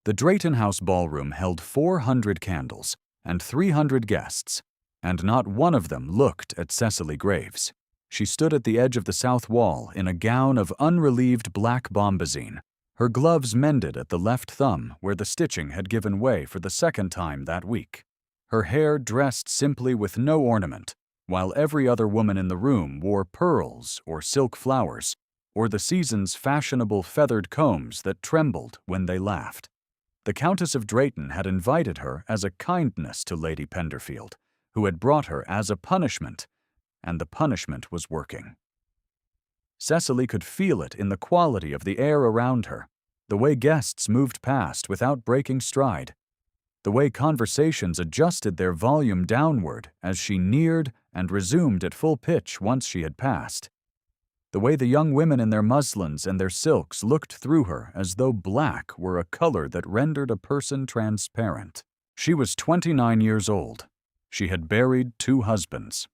The Drayton House ballroom held 400 candles and 300 guests, and not one of them looked at Cecily Graves. She stood at the edge of the south wall in a gown of unrelieved black bombazine, her gloves mended at the left thumb where the stitching had given way for the second time that week. Her hair dressed simply with no ornament, while every other woman in the room wore pearls or silk flowers, or the season's fashionable feathered combs that trembled when they laughed. The Countess of Drayton had invited her as a kindness to Lady Penderfield, who had brought her as a punishment, and the punishment was working. Cecily could feel it in the quality of the air around her, the way guests moved past without breaking stride, the way conversations adjusted their volume downward as she neared and resumed at full pitch once she had passed, the way the young women in their muslins and their silks looked through her as though black were a color that rendered a person transparent. She was 29 years old. She had buried 2 husbands.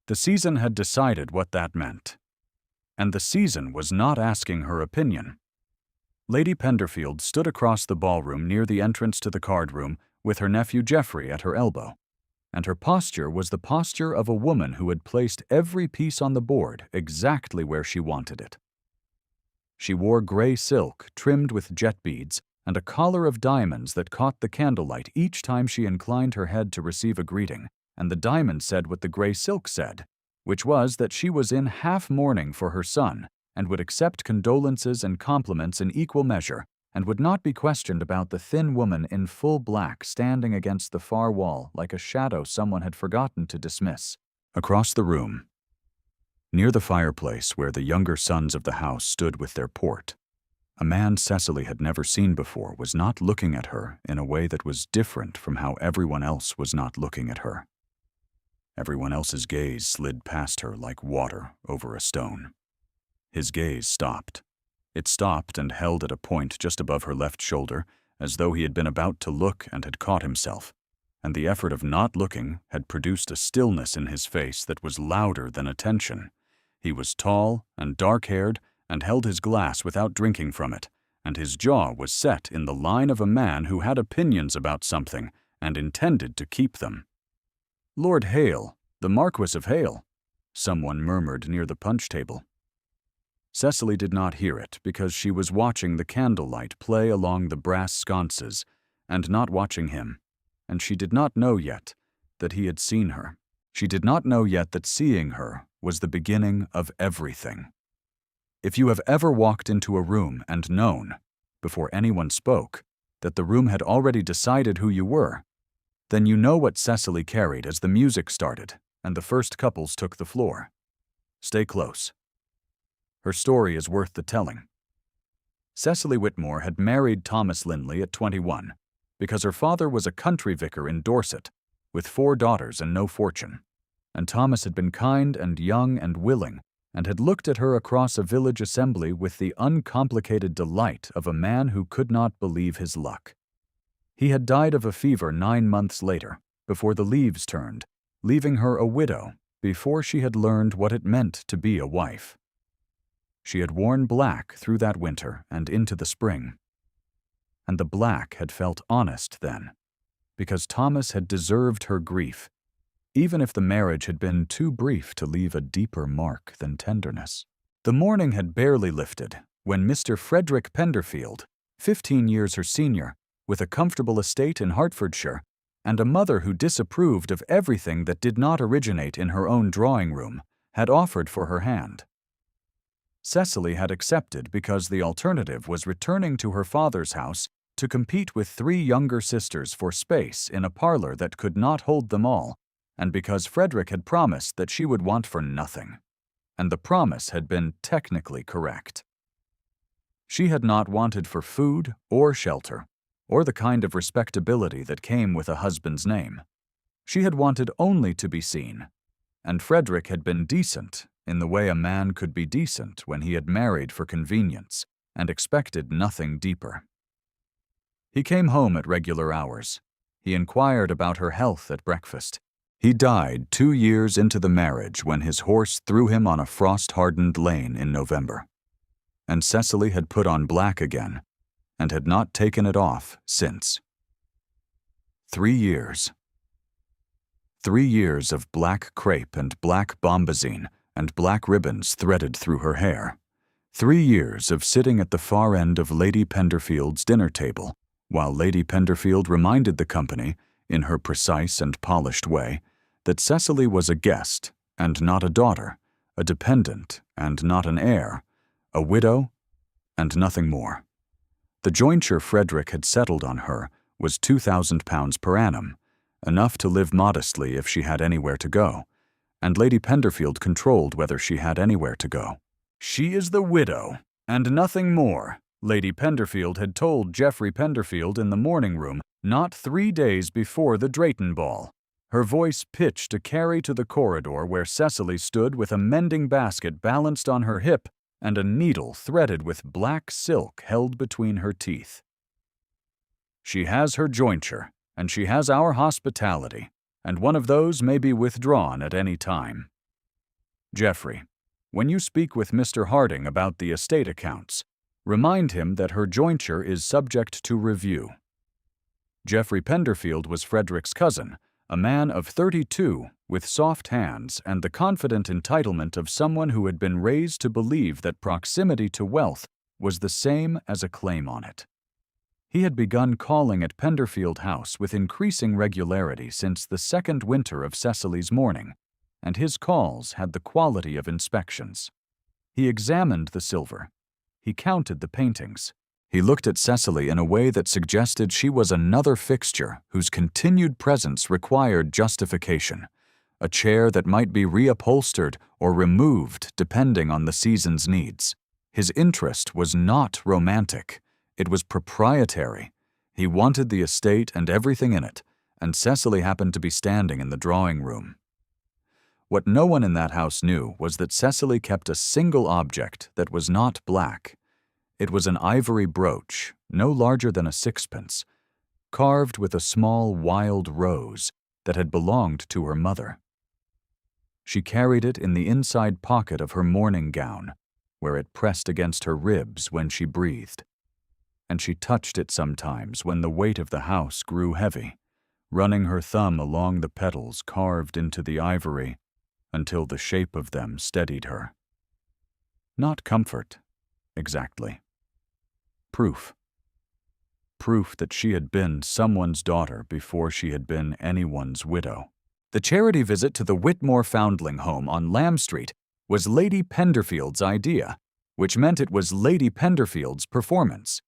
The season had decided what that meant. And the season was not asking her opinion. Lady Penderfield stood across the ballroom near the entrance to the card room with her nephew Geoffrey at her elbow, and her posture was the posture of a woman who had placed every piece on the board exactly where she wanted it. She wore gray silk trimmed with jet beads and a collar of diamonds that caught the candlelight each time she inclined her head to receive a greeting, and the diamond said what the gray silk said, which was that she was in half mourning for her son and would accept condolences and compliments in equal measure, and would not be questioned about the thin woman in full black standing against the far wall like a shadow someone had forgotten to dismiss. Across the room, near the fireplace where the younger sons of the house stood with their port, a man Cecily had never seen before was not looking at her in a way that was different from how everyone else was not looking at her. Everyone else's gaze slid past her like water over a stone. His gaze stopped. It stopped and held at a point just above her left shoulder, as though he had been about to look and had caught himself, and the effort of not looking had produced a stillness in his face that was louder than attention. He was tall and dark-haired and held his glass without drinking from it, and his jaw was set in the line of a man who had opinions about something and intended to keep them. "Lord Hale, the Marquis of Hale," someone murmured near the punch table. Cecily did not hear it because she was watching the candlelight play along the brass sconces and not watching him, and she did not know yet that he had seen her. She did not know yet that seeing her was the beginning of everything. If you have ever walked into a room and known, before anyone spoke, that the room had already decided who you were, then you know what Cecily carried as the music started and the first couples took the floor. Stay close. Her story is worth the telling. Cecily Whitmore had married Thomas Linley at 21 because her father was a country vicar in Dorset with 4 daughters and no fortune, and Thomas had been kind and young and willing and had looked at her across a village assembly with the uncomplicated delight of a man who could not believe his luck. He had died of a fever 9 months later, before the leaves turned, leaving her a widow before she had learned what it meant to be a wife. She had worn black through that winter and into the spring. And the black had felt honest then, because Thomas had deserved her grief, even if the marriage had been too brief to leave a deeper mark than tenderness. The morning had barely lifted when Mr. Frederick Penderfield, 15 years her senior, with a comfortable estate in Hertfordshire, and a mother who disapproved of everything that did not originate in her own drawing room, had offered for her hand. Cecily had accepted because the alternative was returning to her father's house to compete with 3 younger sisters for space in a parlor that could not hold them all, and because Frederick had promised that she would want for nothing. And the promise had been technically correct. She had not wanted for food or shelter, or the kind of respectability that came with a husband's name. She had wanted only to be seen, and Frederick had been decent in the way a man could be decent when he had married for convenience and expected nothing deeper. He came home at regular hours. He inquired about her health at breakfast. He died 2 years into the marriage when his horse threw him on a frost-hardened lane in November. And Cecily had put on black again, and had not taken it off since. 3 years. 3 years of black crepe and black bombazine and black ribbons threaded through her hair. 3 years of sitting at the far end of Lady Penderfield's dinner table, while Lady Penderfield reminded the company, in her precise and polished way, that Cecily was a guest and not a daughter, a dependent and not an heir, a widow and nothing more. The jointure Frederick had settled on her was £2,000 per annum, enough to live modestly if she had anywhere to go, and Lady Penderfield controlled whether she had anywhere to go. "She is the widow, and nothing more," Lady Penderfield had told Geoffrey Penderfield in the morning room not 3 days before the Drayton ball, her voice pitched to carry to the corridor where Cecily stood with a mending basket balanced on her hip and a needle threaded with black silk held between her teeth. "She has her jointure, and she has our hospitality, and one of those may be withdrawn at any time. Geoffrey, when you speak with Mr. Harding about the estate accounts, remind him that her jointure is subject to review." Geoffrey Penderfield was Frederick's cousin, a man of 32 with soft hands and the confident entitlement of someone who had been raised to believe that proximity to wealth was the same as a claim on it. He had begun calling at Penderfield House with increasing regularity since the second winter of Cecily's mourning, and his calls had the quality of inspections. He examined the silver. He counted the paintings. He looked at Cecily in a way that suggested she was another fixture whose continued presence required justification, a chair that might be reupholstered or removed depending on the season's needs. His interest was not romantic. It was proprietary. He wanted the estate and everything in it, and Cecily happened to be standing in the drawing room. What no one in that house knew was that Cecily kept a single object that was not black. It was an ivory brooch, no larger than a sixpence, carved with a small wild rose that had belonged to her mother. She carried it in the inside pocket of her morning gown, where it pressed against her ribs when she breathed. And she touched it sometimes when the weight of the house grew heavy, running her thumb along the petals carved into the ivory until the shape of them steadied her. Not comfort, exactly. Proof. Proof that she had been someone's daughter before she had been anyone's widow. The charity visit to the Whitmore Foundling Home on Lamb Street was Lady Penderfield's idea, which meant it was Lady Penderfield's performance.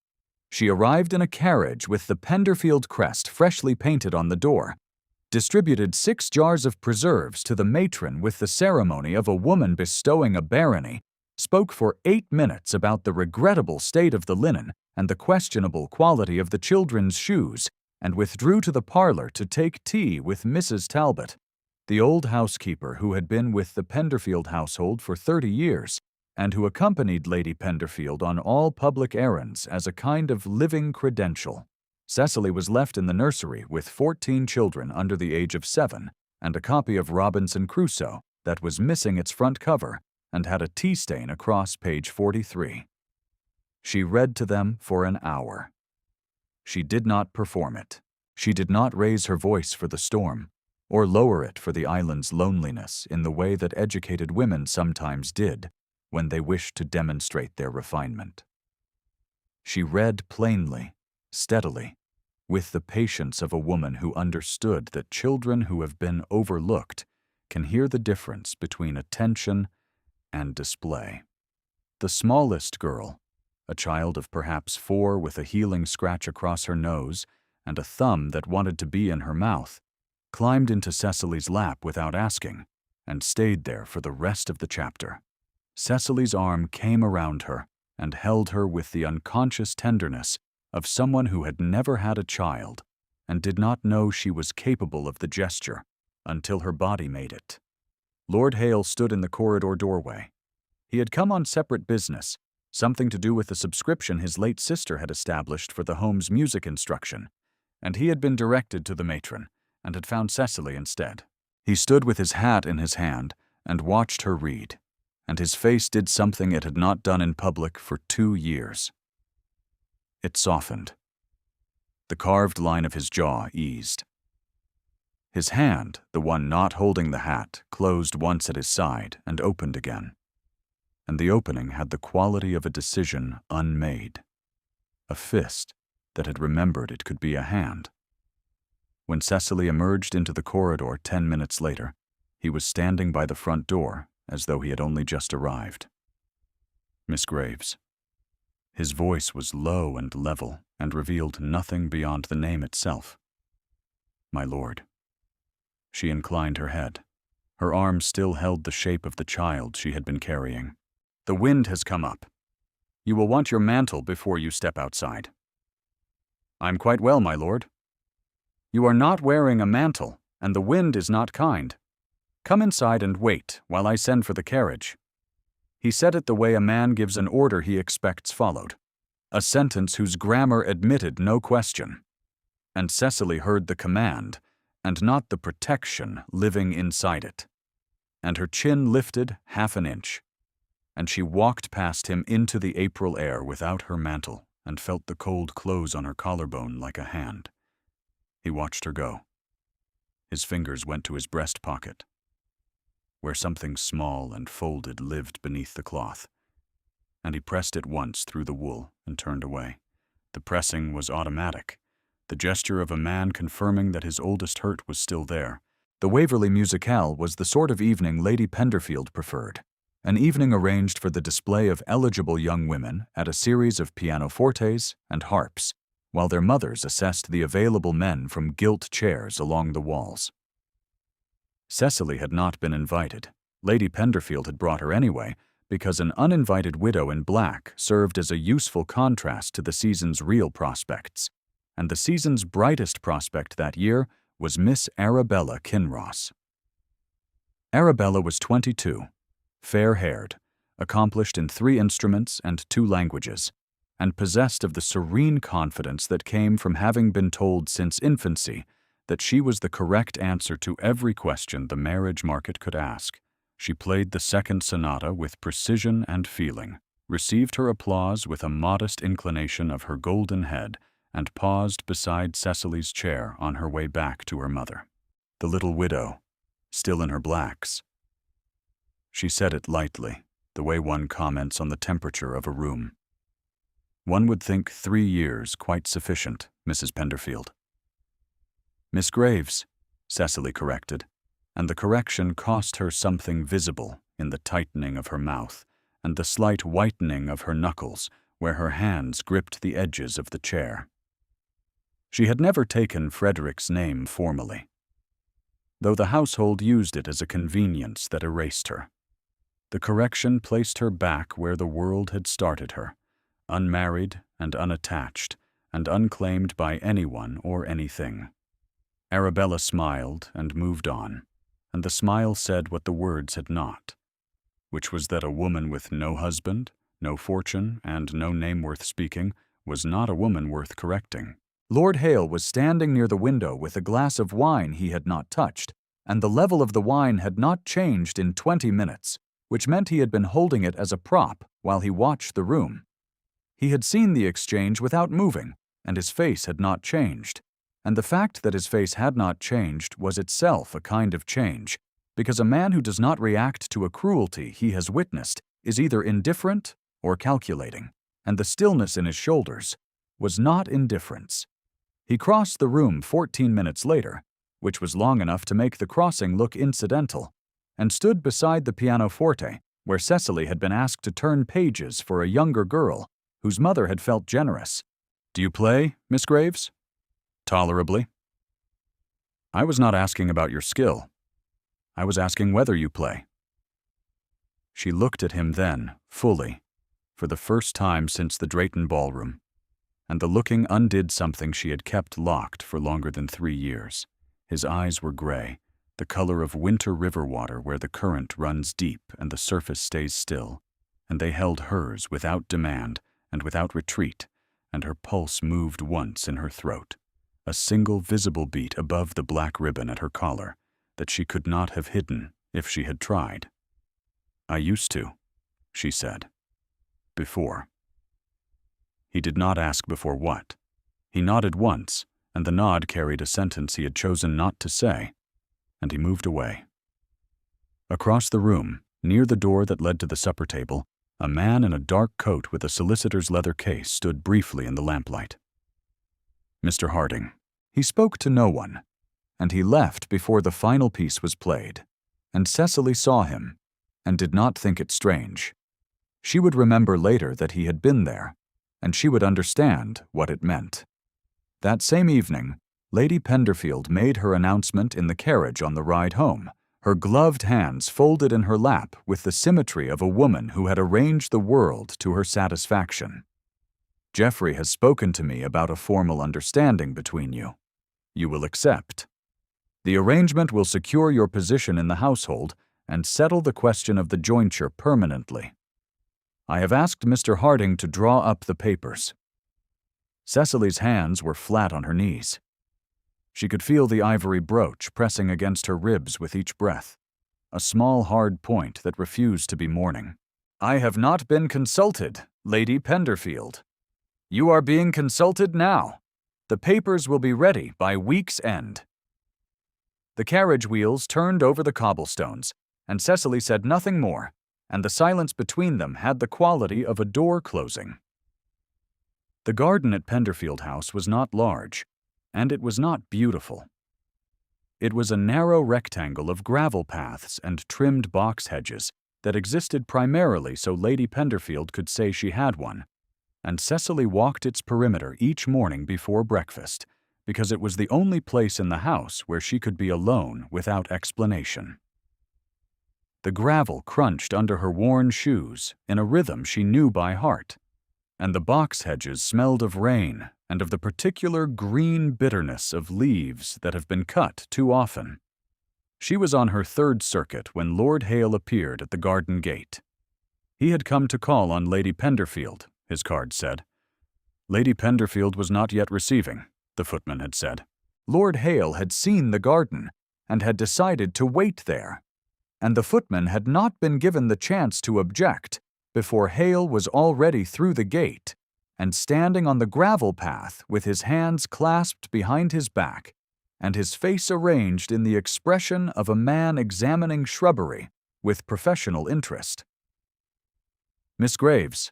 She arrived in a carriage with the Penderfield crest freshly painted on the door, distributed 6 jars of preserves to the matron with the ceremony of a woman bestowing a barony, spoke for 8 minutes about the regrettable state of the linen and the questionable quality of the children's shoes, and withdrew to the parlor to take tea with Mrs. Talbot, the old housekeeper who had been with the Penderfield household for 30 years, and who accompanied Lady Penderfield on all public errands as a kind of living credential. Cecily was left in the nursery with 14 children under the age of 7 and a copy of Robinson Crusoe that was missing its front cover and had a tea stain across page 43. She read to them for an hour. She did not perform it. She did not raise her voice for the storm, or lower it for the island's loneliness in the way that educated women sometimes did when they wished to demonstrate their refinement. She read plainly, steadily, with the patience of a woman who understood that children who have been overlooked can hear the difference between attention and display. The smallest girl, a child of perhaps 4 with a healing scratch across her nose and a thumb that wanted to be in her mouth, climbed into Cecily's lap without asking and stayed there for the rest of the chapter. Cecily's arm came around her and held her with the unconscious tenderness of someone who had never had a child and did not know she was capable of the gesture until her body made it. Lord Hale stood in the corridor doorway. He had come on separate business, something to do with the subscription his late sister had established for the home's music instruction, and he had been directed to the matron and had found Cecily instead. He stood with his hat in his hand and watched her read, and his face did something it had not done in public for 2 years. It softened. The carved line of his jaw eased. His hand, the one not holding the hat, closed once at his side and opened again. And the opening had the quality of a decision unmade. A fist that had remembered it could be a hand. When Cecily emerged into the corridor 10 minutes later, he was standing by the front door as though he had only just arrived. Miss Graves. His voice was low and level and revealed nothing beyond the name itself. My lord. She inclined her head. Her arms still held the shape of the child she had been carrying. The wind has come up. You will want your mantle before you step outside. I'm quite well, my lord. You are not wearing a mantle, and the wind is not kind. Come inside and wait while I send for the carriage. He said it the way a man gives an order he expects followed, a sentence whose grammar admitted no question. And Cecily heard the command, and not the protection living inside it. And her chin lifted half an inch, and she walked past him into the April air without her mantle and felt the cold close on her collarbone like a hand. He watched her go. His fingers went to his breast pocket, where something small and folded lived beneath the cloth, and he pressed it once through the wool and turned away. The pressing was automatic, the gesture of a man confirming that his oldest hurt was still there. The Waverley Musicale was the sort of evening Lady Penderfield preferred, an evening arranged for the display of eligible young women at a series of pianofortes and harps, while their mothers assessed the available men from gilt chairs along the walls. Cecily had not been invited. Lady Penderfield had brought her anyway, because an uninvited widow in black served as a useful contrast to the season's real prospects, and the season's brightest prospect that year was Miss Arabella Kinross. Arabella was 22, fair-haired, accomplished in 3 instruments and 2 languages, and possessed of the serene confidence that came from having been told since infancy that she was the correct answer to every question the marriage market could ask. She played the second sonata with precision and feeling, received her applause with a modest inclination of her golden head, and paused beside Cecily's chair on her way back to her mother. The little widow, still in her blacks. She said it lightly, the way one comments on the temperature of a room. One would think 3 years quite sufficient, Mrs. Penderfield. Miss Graves, Cecily corrected, and the correction cost her something visible in the tightening of her mouth and the slight whitening of her knuckles where her hands gripped the edges of the chair. She had never taken Frederick's name formally, though the household used it as a convenience that erased her. The correction placed her back where the world had started her, unmarried and unattached, and unclaimed by anyone or anything. Arabella smiled and moved on, and the smile said what the words had not, which was that a woman with no husband, no fortune, and no name worth speaking was not a woman worth correcting. Lord Hale was standing near the window with a glass of wine he had not touched, and the level of the wine had not changed in 20 minutes, which meant he had been holding it as a prop while he watched the room. He had seen the exchange without moving, and his face had not changed. And the fact that his face had not changed was itself a kind of change, because a man who does not react to a cruelty he has witnessed is either indifferent or calculating, and the stillness in his shoulders was not indifference. He crossed the room 14 minutes later, which was long enough to make the crossing look incidental, and stood beside the pianoforte, where Cecily had been asked to turn pages for a younger girl whose mother had felt generous. Do you play, Miss Graves? Tolerably. I was not asking about your skill. I was asking whether you play. She looked at him then, fully, for the first time since the Drayton ballroom, and the looking undid something she had kept locked for longer than 3 years. His eyes were gray, the color of winter river water where the current runs deep and the surface stays still, and they held hers without demand and without retreat, and her pulse moved once in her throat, a single visible beat above the black ribbon at her collar that she could not have hidden if she had tried. I used to, she said. Before. He did not ask before what. He nodded once, and the nod carried a sentence he had chosen not to say, and he moved away. Across the room, near the door that led to the supper table, a man in a dark coat with a solicitor's leather case stood briefly in the lamplight. Mr. Harding. He spoke to no one, and he left before the final piece was played, and Cecily saw him, and did not think it strange. She would remember later that he had been there, and she would understand what it meant. That same evening, Lady Penderfield made her announcement in the carriage on the ride home, her gloved hands folded in her lap with the symmetry of a woman who had arranged the world to her satisfaction. Geoffrey has spoken to me about a formal understanding between you. You will accept. The arrangement will secure your position in the household and settle the question of the jointure permanently. I have asked Mr. Harding to draw up the papers. Cecily's hands were flat on her knees. She could feel the ivory brooch pressing against her ribs with each breath, a small hard point that refused to be mourning. I have not been consulted, Lady Penderfield. You are being consulted now. The papers will be ready by week's end. The carriage wheels turned over the cobblestones, and Cecily said nothing more, and the silence between them had the quality of a door closing. The garden at Penderfield House was not large, and it was not beautiful. It was a narrow rectangle of gravel paths and trimmed box hedges that existed primarily so Lady Penderfield could say she had one, and Cecily walked its perimeter each morning before breakfast, because it was the only place in the house where she could be alone without explanation. The gravel crunched under her worn shoes in a rhythm she knew by heart, and the box hedges smelled of rain and of the particular green bitterness of leaves that have been cut too often. She was on her third circuit when Lord Hale appeared at the garden gate. He had come to call on Lady Penderfield, his card said. Lady Penderfield was not yet receiving, the footman had said. Lord Hale had seen the garden and had decided to wait there, and the footman had not been given the chance to object before Hale was already through the gate and standing on the gravel path with his hands clasped behind his back and his face arranged in the expression of a man examining shrubbery with professional interest. Miss Graves.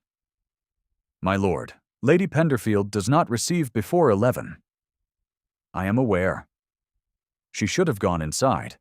My lord, Lady Penderfield does not receive before 11. I am aware. She should have gone inside.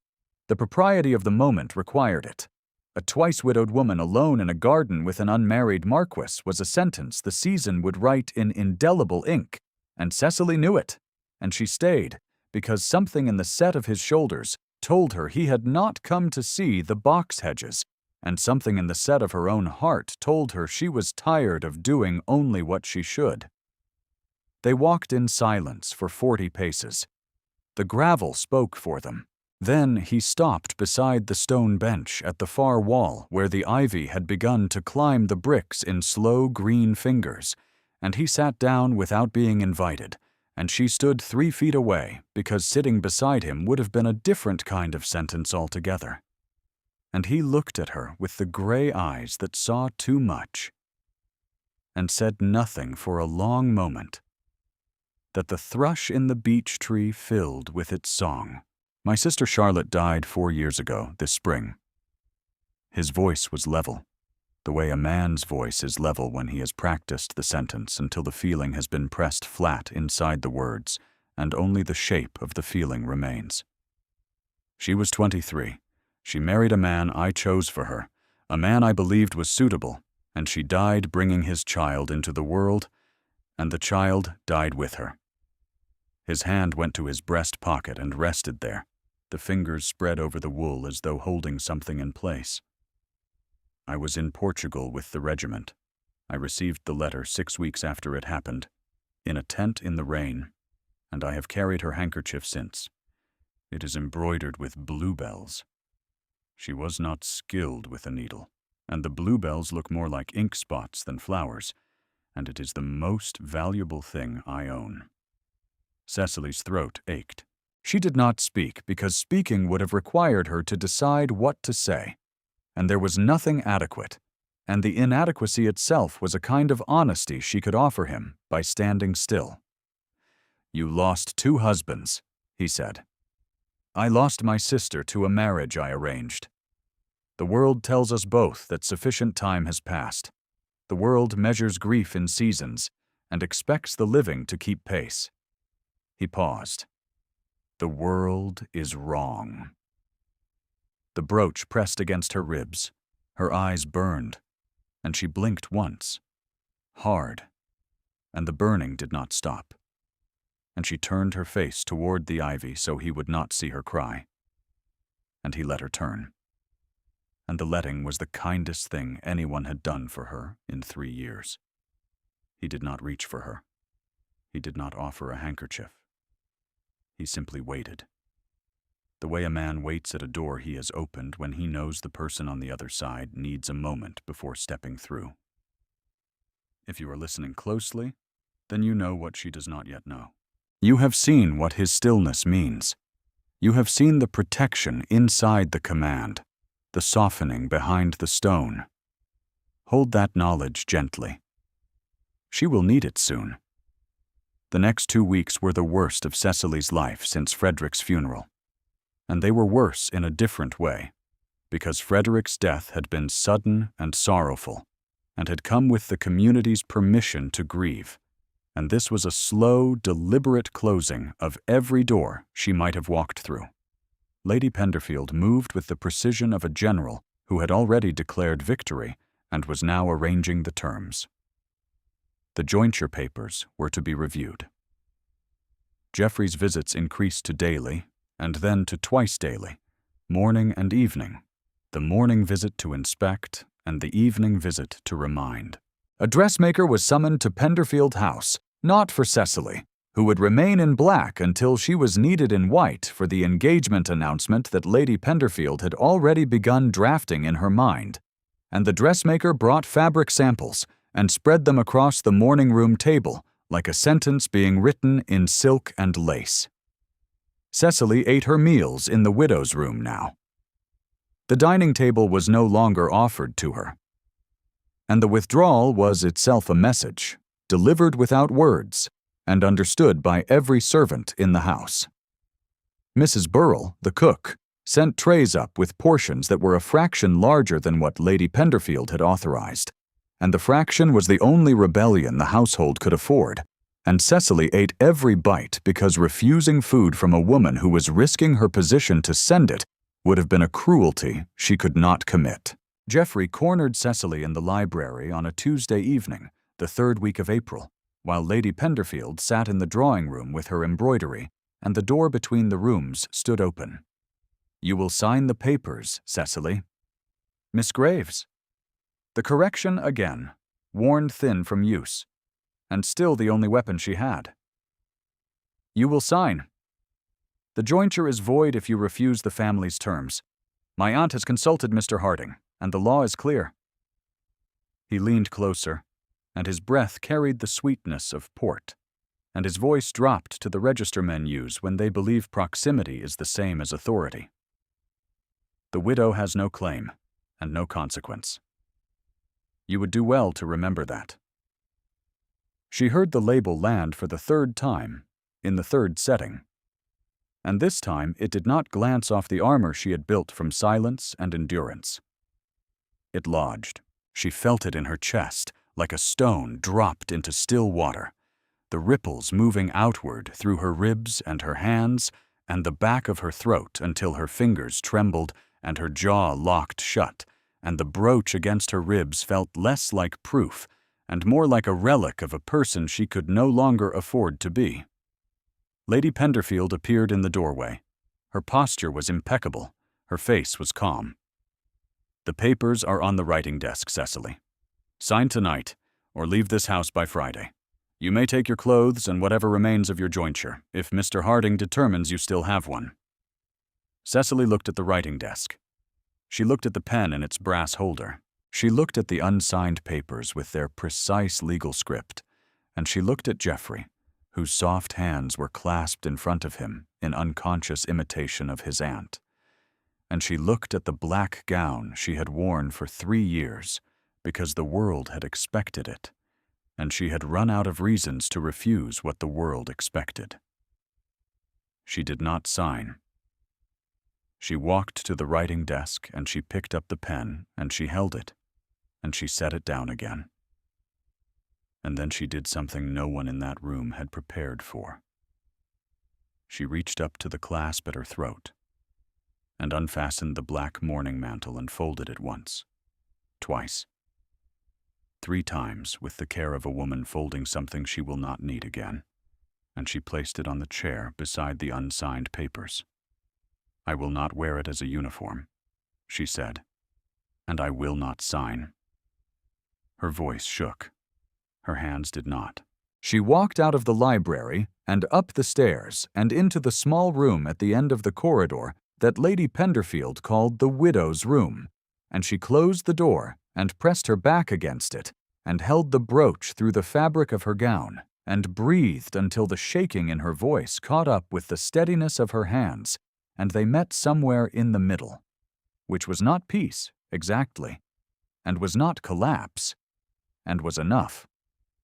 The propriety of the moment required it. A twice-widowed woman alone in a garden with an unmarried marquis was a sentence the season would write in indelible ink, and Cecily knew it, and she stayed, because something in the set of his shoulders told her he had not come to see the box hedges, and something in the set of her own heart told her she was tired of doing only what she should. They walked in silence for 40 paces. The gravel spoke for them. Then he stopped beside the stone bench at the far wall where the ivy had begun to climb the bricks in slow green fingers, and he sat down without being invited, and she stood 3 feet away because sitting beside him would have been a different kind of sentence altogether. And he looked at her with the gray eyes that saw too much, and said nothing for a long moment, that the thrush in the beech tree filled with its song. My sister Charlotte died 4 years ago, this spring. His voice was level, the way a man's voice is level when he has practiced the sentence until the feeling has been pressed flat inside the words, and only the shape of the feeling remains. She was 23. She married a man I chose for her, a man I believed was suitable, and she died bringing his child into the world, and the child died with her. His hand went to his breast pocket and rested there, the fingers spread over the wool as though holding something in place. I was in Portugal with the regiment. I received the letter 6 weeks after it happened, in a tent in the rain, and I have carried her handkerchief since. It is embroidered with bluebells. She was not skilled with a needle, and the bluebells look more like ink spots than flowers, and it is the most valuable thing I own. Cecily's throat ached. She did not speak because speaking would have required her to decide what to say, and there was nothing adequate, and the inadequacy itself was a kind of honesty she could offer him by standing still. "You lost 2 husbands," he said. "I lost my sister to a marriage I arranged. The world tells us both that sufficient time has passed. The world measures grief in seasons and expects the living to keep pace." He paused. "The world is wrong." The brooch pressed against her ribs, her eyes burned, and she blinked once, hard, and the burning did not stop. And she turned her face toward the ivy so he would not see her cry. And he let her turn. And the letting was the kindest thing anyone had done for her in 3 years. He did not reach for her. He did not offer a handkerchief. He simply waited. The way a man waits at a door he has opened when he knows the person on the other side needs a moment before stepping through. If you are listening closely, then you know what she does not yet know. You have seen what his stillness means. You have seen the protection inside the command, the softening behind the stone. Hold that knowledge gently. She will need it soon. The next 2 weeks were the worst of Cecily's life since Frederick's funeral. And they were worse in a different way, because Frederick's death had been sudden and sorrowful, and had come with the community's permission to grieve, and this was a slow, deliberate closing of every door she might have walked through. Lady Penderfield moved with the precision of a general who had already declared victory and was now arranging the terms. The jointure papers were to be reviewed. Geoffrey's visits increased to daily, and then to twice daily, morning and evening, the morning visit to inspect and the evening visit to remind. A dressmaker was summoned to Penderfield House, not for Cecily, who would remain in black until she was needed in white for the engagement announcement that Lady Penderfield had already begun drafting in her mind, and the dressmaker brought fabric samples and spread them across the morning room table like a sentence being written in silk and lace. Cecily ate her meals in the widow's room now. The dining table was no longer offered to her. And the withdrawal was itself a message, delivered without words, and understood by every servant in the house. Mrs. Burrell, the cook, sent trays up with portions that were a fraction larger than what Lady Penderfield had authorized, and the fraction was the only rebellion the household could afford. And Cecily ate every bite because refusing food from a woman who was risking her position to send it would have been a cruelty she could not commit. Geoffrey cornered Cecily in the library on a Tuesday evening, the 3rd week of April, while Lady Penderfield sat in the drawing-room with her embroidery, and the door between the rooms stood open. "You will sign the papers, Cecily." "Miss Graves." The correction again, worn thin from use, and still the only weapon she had. "You will sign. The jointure is void if you refuse the family's terms. My aunt has consulted Mr. Harding, and the law is clear." He leaned closer, and his breath carried the sweetness of port, and his voice dropped to the register men use when they believe proximity is the same as authority. "The widow has no claim, and no consequence. You would do well to remember that." She heard the label land for the 3rd time, in the 3rd setting. And this time it did not glance off the armor she had built from silence and endurance. It lodged. She felt it in her chest, like a stone dropped into still water, the ripples moving outward through her ribs and her hands and the back of her throat until her fingers trembled and her jaw locked shut, and the brooch against her ribs felt less like proof and more like a relic of a person she could no longer afford to be. Lady Penderfield appeared in the doorway. Her posture was impeccable. Her face was calm. "The papers are on the writing desk, Cecily. Sign tonight, or leave this house by Friday. You may take your clothes and whatever remains of your jointure, if Mr. Harding determines you still have one." Cecily looked at the writing desk. She looked at the pen in its brass holder. She looked at the unsigned papers with their precise legal script, and she looked at Geoffrey, whose soft hands were clasped in front of him in unconscious imitation of his aunt. And she looked at the black gown she had worn for 3 years, because the world had expected it, and she had run out of reasons to refuse what the world expected. She did not sign. She walked to the writing desk and she picked up the pen and she held it, and she set it down again. And then she did something no one in that room had prepared for. She reached up to the clasp at her throat and unfastened the black mourning mantle and folded it once, twice, 3 times with the care of a woman folding something she will not need again, and she placed it on the chair beside the unsigned papers. "I will not wear it as a uniform," she said, "and I will not sign." Her voice shook. Her hands did not. She walked out of the library and up the stairs and into the small room at the end of the corridor that Lady Penderfield called the widow's room, and she closed the door and pressed her back against it and held the brooch through the fabric of her gown and breathed until the shaking in her voice caught up with the steadiness of her hands, and they met somewhere in the middle, which was not peace, exactly, and was not collapse, and was enough.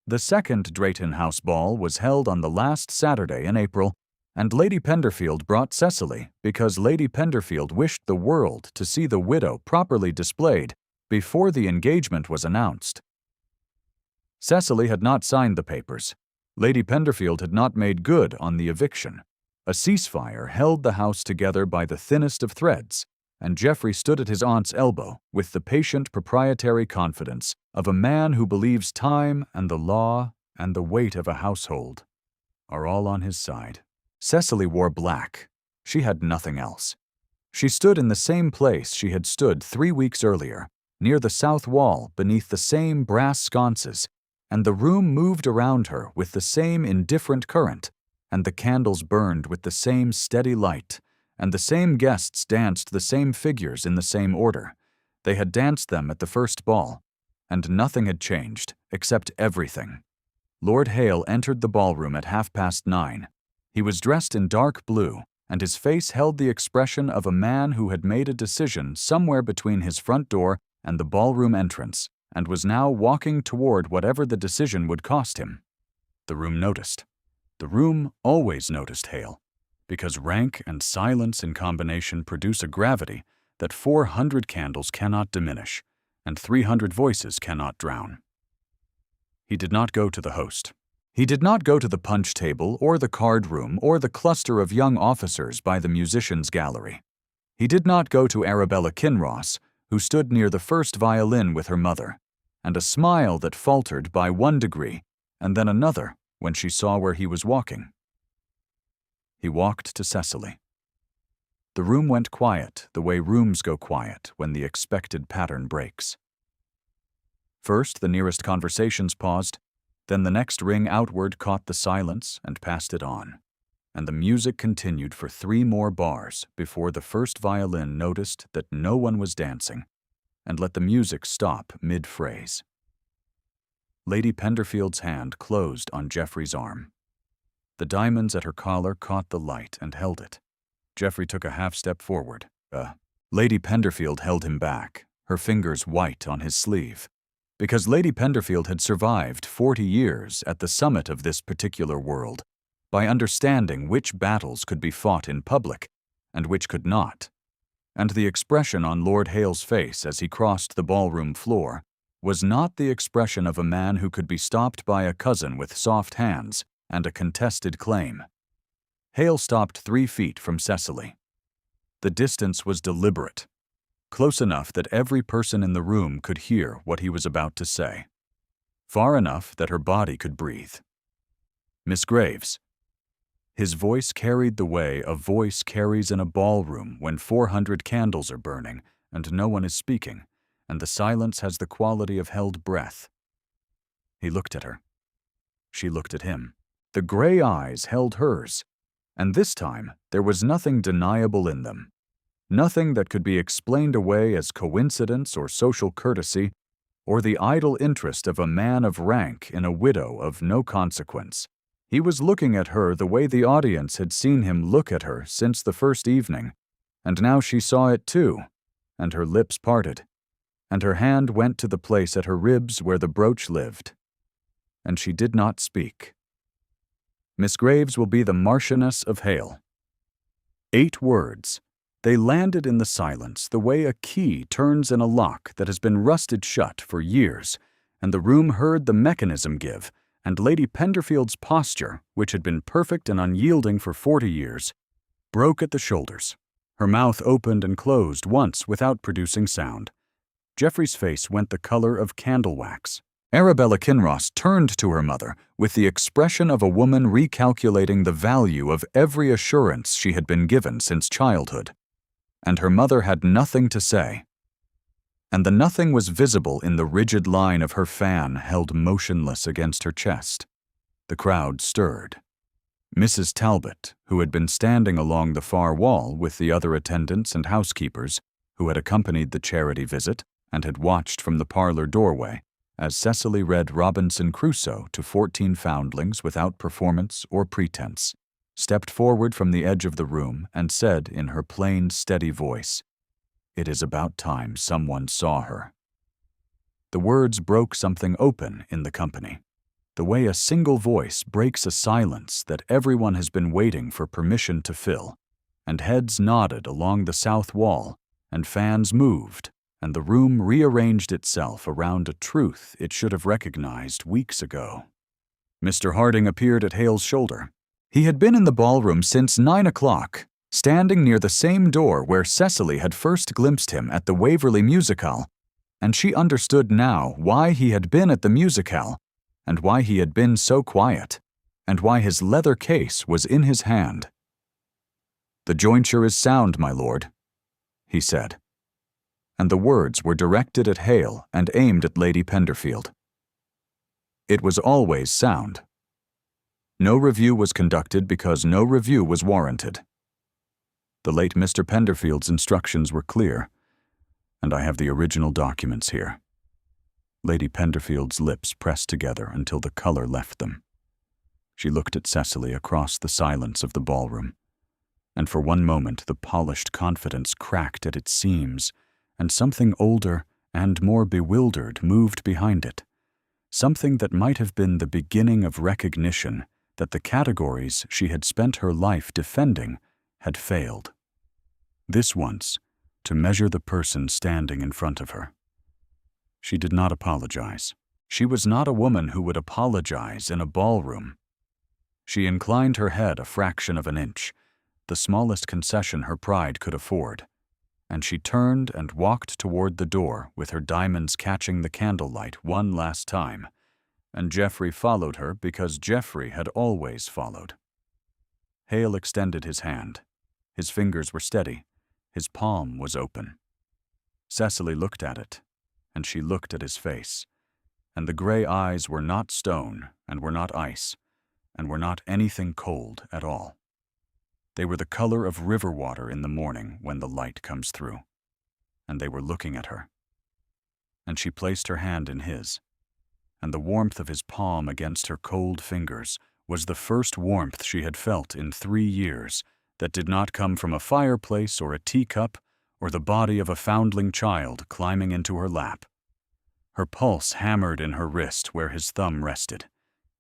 The second Drayton House ball was held on the last Saturday in April, and Lady Penderfield brought Cecily because Lady Penderfield wished the world to see the widow properly displayed before the engagement was announced. Cecily had not signed the papers. Lady Penderfield had not made good on the eviction. A ceasefire held the house together by the thinnest of threads, and Geoffrey stood at his aunt's elbow with the patient proprietary confidence of a man who believes time and the law and the weight of a household are all on his side. Cecily wore black. She had nothing else. She stood in the same place she had stood 3 weeks earlier, near the south wall beneath the same brass sconces, and the room moved around her with the same indifferent current, and the candles burned with the same steady light, and the same guests danced the same figures in the same order. They had danced them at the first ball, and nothing had changed, except everything. Lord Hale entered the ballroom at 9:30. He was dressed in dark blue, and his face held the expression of a man who had made a decision somewhere between his front door and the ballroom entrance, and was now walking toward whatever the decision would cost him. The room noticed. The room always noticed Hale, because rank and silence in combination produce a gravity that 400 candles cannot diminish, and 300 voices cannot drown. He did not go to the host. He did not go to the punch table or the card room or the cluster of young officers by the musicians' gallery. He did not go to Arabella Kinross, who stood near the first violin with her mother, and a smile that faltered by 1 degree, and then another when she saw where he was walking. He walked to Cecily. The room went quiet the way rooms go quiet when the expected pattern breaks. First, the nearest conversations paused, then the next ring outward caught the silence and passed it on, and the music continued for 3 more bars before the first violin noticed that no one was dancing and let the music stop mid-phrase. Lady Penderfield's hand closed on Geoffrey's arm. The diamonds at her collar caught the light and held it. Geoffrey took a half-step forward. Lady Penderfield held him back, her fingers white on his sleeve, because Lady Penderfield had survived 40 years at the summit of this particular world by understanding which battles could be fought in public and which could not. And the expression on Lord Hale's face as he crossed the ballroom floor was not the expression of a man who could be stopped by a cousin with soft hands and a contested claim. Hale stopped 3 feet from Cecily. The distance was deliberate, close enough that every person in the room could hear what he was about to say, far enough that her body could breathe. "Miss Graves." His voice carried the way a voice carries in a ballroom when 400 candles are burning and no one is speaking, and the silence has the quality of held breath. He looked at her. She looked at him. The gray eyes held hers, and this time there was nothing deniable in them, nothing that could be explained away as coincidence or social courtesy or the idle interest of a man of rank in a widow of no consequence. He was looking at her the way the audience had seen him look at her since the first evening, and now she saw it too, and her lips parted, and her hand went to the place at her ribs where the brooch lived. And she did not speak. Miss Graves will be the Marchioness of Hale. 8 words. They landed in the silence the way a key turns in a lock that has been rusted shut for years, and the room heard the mechanism give, and Lady Penderfield's posture, which had been perfect and unyielding for 40 years, broke at the shoulders. Her mouth opened and closed once without producing sound. Geoffrey's face went the color of candle wax. Arabella Kinross turned to her mother with the expression of a woman recalculating the value of every assurance she had been given since childhood. And her mother had nothing to say. And the nothing was visible in the rigid line of her fan held motionless against her chest. The crowd stirred. Mrs. Talbot, who had been standing along the far wall with the other attendants and housekeepers who had accompanied the charity visit and had watched from the parlor doorway as Cecily read Robinson Crusoe to 14 foundlings without performance or pretense, stepped forward from the edge of the room and said in her plain, steady voice, "It is about time someone saw her." The words broke something open in the company, the way a single voice breaks a silence that everyone has been waiting for permission to fill, and heads nodded along the south wall, and fans moved, and the room rearranged itself around a truth it should have recognized weeks ago. Mr. Harding appeared at Hale's shoulder. He had been in the ballroom since 9 o'clock, standing near the same door where Cecily had first glimpsed him at the Waverley Musicale, and she understood now why he had been at the musicale, and why he had been so quiet, and why his leather case was in his hand. "The jointure is sound, my lord," he said, and the words were directed at Hale and aimed at Lady Penderfield. It was always sound. No review was conducted because no review was warranted. The late Mr. Penderfield's instructions were clear, and I have the original documents here. Lady Penderfield's lips pressed together until the color left them. She looked at Cecily across the silence of the ballroom, and for one moment the polished confidence cracked at its seams, and something older and more bewildered moved behind it, something that might have been the beginning of recognition that the categories she had spent her life defending had failed. This once, to measure the person standing in front of her. She did not apologize. She was not a woman who would apologize in a ballroom. She inclined her head a fraction of an inch, the smallest concession her pride could afford, and she turned and walked toward the door with her diamonds catching the candlelight one last time, and Geoffrey followed her because Geoffrey had always followed. Hale extended his hand. His fingers were steady. His palm was open. Cecily looked at it, and she looked at his face, and the gray eyes were not stone and were not ice, and were not anything cold at all. They were the color of river water in the morning when the light comes through, and they were looking at her. And she placed her hand in his, and the warmth of his palm against her cold fingers was the first warmth she had felt in 3 years that did not come from a fireplace or a teacup or the body of a foundling child climbing into her lap. Her pulse hammered in her wrist where his thumb rested.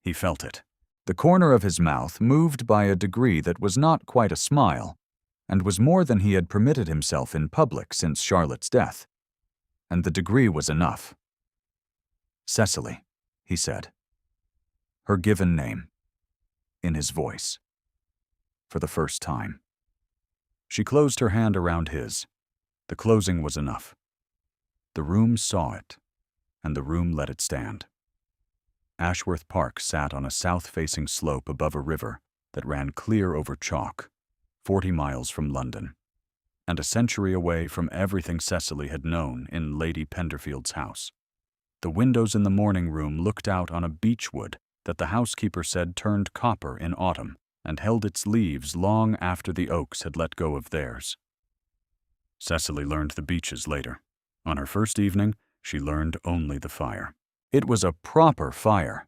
He felt it. The corner of his mouth moved by a degree that was not quite a smile, and was more than he had permitted himself in public since Charlotte's death. And the degree was enough. "Cecily," he said. Her given name, in his voice. For the first time. She closed her hand around his. The closing was enough. The room saw it, and the room let it stand. Ashworth Park sat on a south-facing slope above a river that ran clear over chalk, 40 miles from London, and a century away from everything Cecily had known in Lady Penderfield's house. The windows in the morning room looked out on a beechwood that the housekeeper said turned copper in autumn and held its leaves long after the oaks had let go of theirs. Cecily learned the beeches later. On her first evening, she learned only the fire. It was a proper fire,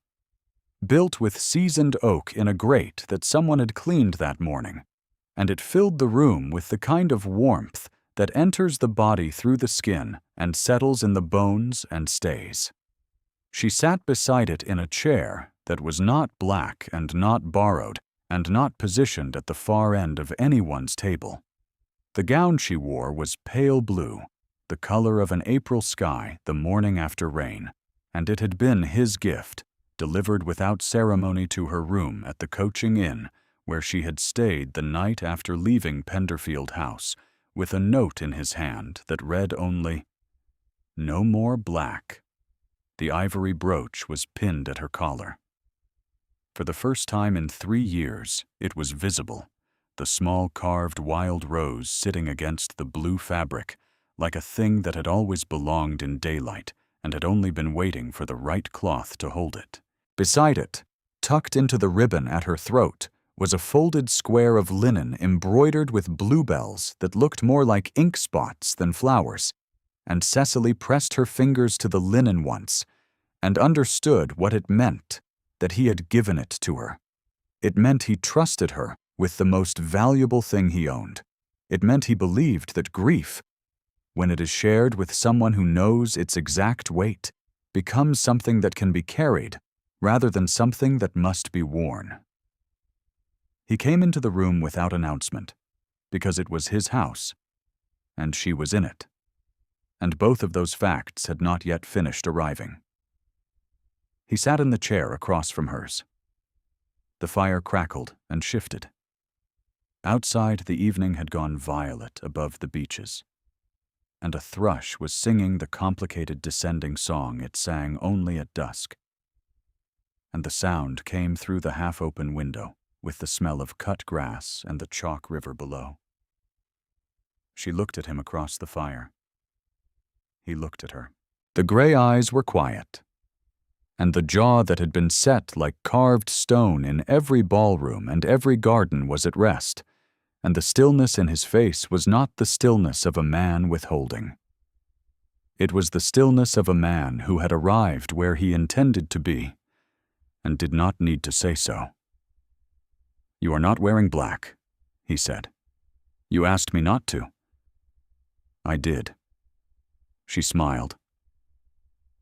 built with seasoned oak in a grate that someone had cleaned that morning, and it filled the room with the kind of warmth that enters the body through the skin and settles in the bones and stays. She sat beside it in a chair that was not black and not borrowed and not positioned at the far end of anyone's table. The gown she wore was pale blue, the color of an April sky the morning after rain, and it had been his gift, delivered without ceremony to her room at the Coaching Inn, where she had stayed the night after leaving Penderfield House, with a note in his hand that read only, "No more black." The ivory brooch was pinned at her collar. For the first time in 3 years, it was visible, the small carved wild rose sitting against the blue fabric, like a thing that had always belonged in daylight and had only been waiting for the right cloth to hold it. Beside it, tucked into the ribbon at her throat, was a folded square of linen embroidered with bluebells that looked more like ink spots than flowers, and Cecily pressed her fingers to the linen once and understood what it meant that he had given it to her. It meant he trusted her with the most valuable thing he owned. It meant he believed that grief, when it is shared with someone who knows its exact weight, becomes something that can be carried rather than something that must be worn. He came into the room without announcement, because it was his house, and she was in it, and both of those facts had not yet finished arriving. He sat in the chair across from hers. The fire crackled and shifted. Outside, the evening had gone violet above the beeches, and a thrush was singing the complicated descending song it sang only at dusk. And the sound came through the half-open window, with the smell of cut grass and the chalk river below. She looked at him across the fire. He looked at her. The gray eyes were quiet, and the jaw that had been set like carved stone in every ballroom and every garden was at rest, and the stillness in his face was not the stillness of a man withholding. It was the stillness of a man who had arrived where he intended to be, and did not need to say so. "You are not wearing black," he said. "You asked me not to." "I did." She smiled.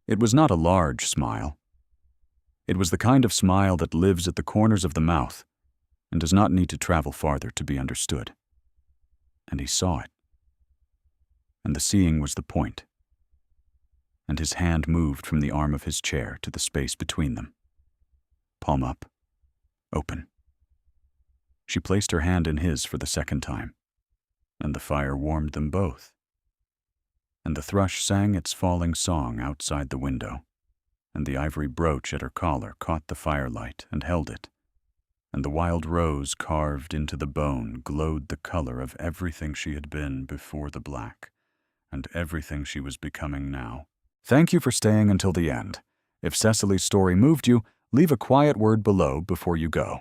It was not a large smile. It was the kind of smile that lives at the corners of the mouth and does not need to travel farther to be understood. And he saw it. And the seeing was the point. And his hand moved from the arm of his chair to the space between them. Palm up. Open. She placed her hand in his for the second time, and the fire warmed them both. And the thrush sang its falling song outside the window, and the ivory brooch at her collar caught the firelight and held it, and the wild rose carved into the bone glowed the color of everything she had been before the black, and everything she was becoming now. Thank you for staying until the end. If Cecily's story moved you, leave a quiet word below before you go.